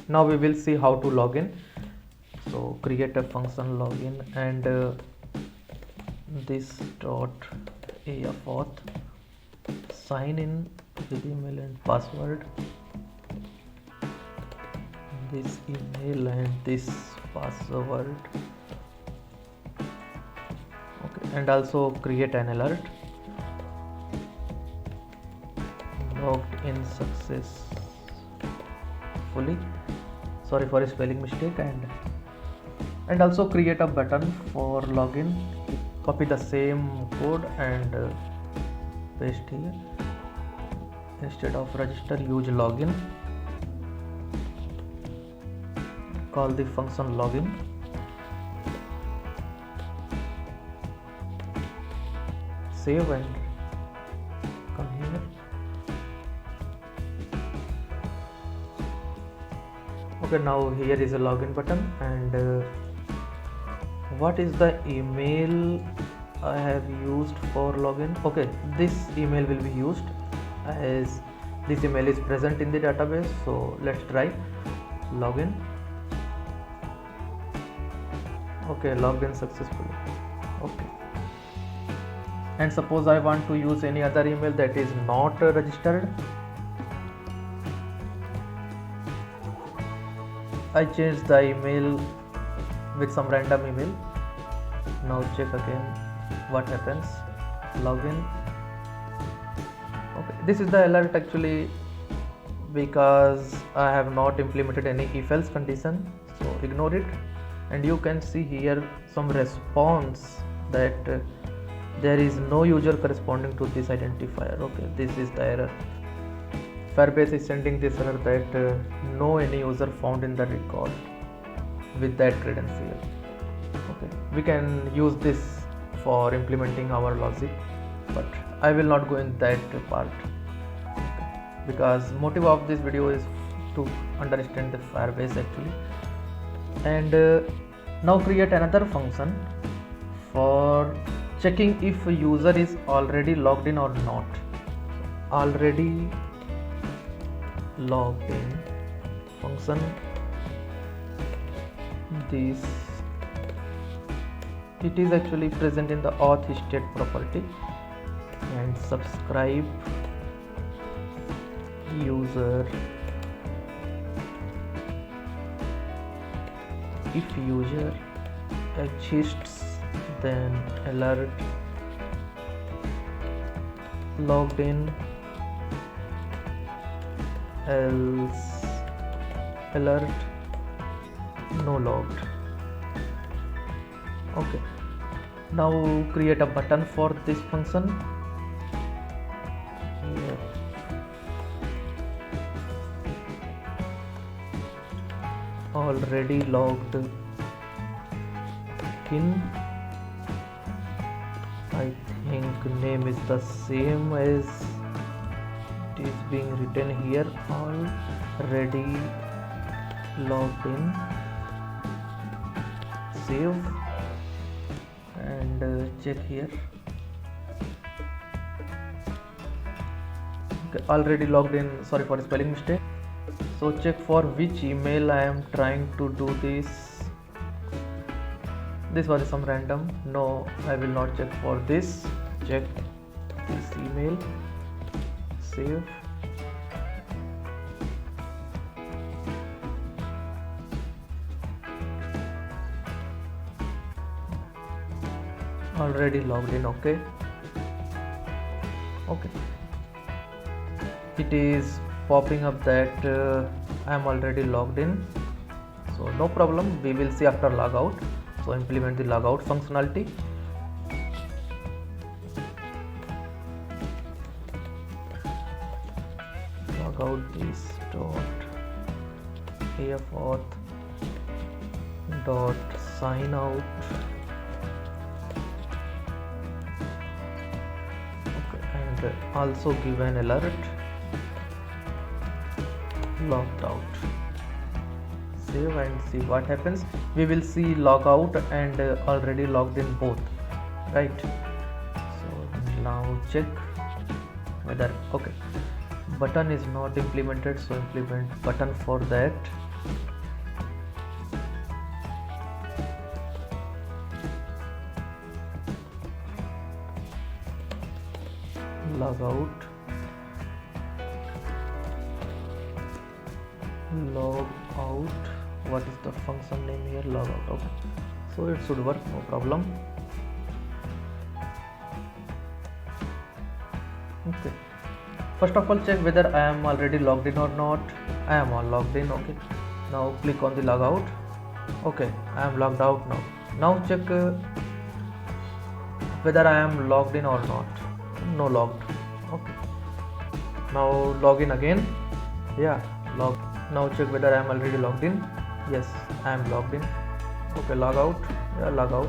Now we will see how to log in. So create a function login, and this dot auth, sign in with email and password, this email and this password. Okay, and also create an alert, logged in successfully. Sorry for a spelling mistake. And also create a button for login. Copy the same code and paste here. Instead of register, use login. Call the function login. Save and come here. Okay, now here is a login button, and what is the email I have used for login? Okay, this email will be used, as this email is present in the database. So let's try login. Okay, logged in successfully. Okay, and suppose I want to use any other email that is not registered. I changed the email with some random email. Now check again what happens. Login. Okay, this is the alert actually, because I have not implemented any if else condition, so ignore it. And you can see here some response that there is no user corresponding to this identifier. Okay, this is the error. Firebase is sending this error that no any user found in the record with that credential. Okay, we can use this for implementing our logic, but I will not go in that part, because motive of this video is to understand the Firebase actually. And now create another function for checking if a user is already logged in or not. Already logged in function, this it is actually present in the auth state property, and subscribe user. If user exists, then alert logged in, else alert no logged. Okay, now create a button for this function. Here. Already logged in. I think name is the same as it is being written here. Already logged in. Save and check here. Okay, already logged in. Sorry for the spelling mistake. So check for which email I am trying to do this. This was some random. No, I will not check for this. Check this email. Save. Already logged in. Okay. It is popping up that I am already logged in, so no problem, we will see after logout. So implement the logout functionality. Logout this dot auth dot sign out. Okay, and also give an alert logged out. Save and see what happens. We will see logout and already logged in both, right? So now check whether okay, button is not implemented, so implement button for that. Log out, log out. What is the function name here? Log out. Okay, so it should work, no problem. Okay, first of all check whether I am already logged in or not. I am all logged in. Okay, now click on the log out. Okay, I am logged out now. Now check whether I am logged in or not. No logged. Okay, now log in again. Yeah, log. Now check whether I am already logged in. Yes, I am logged in. Okay, log out. Yeah, log out.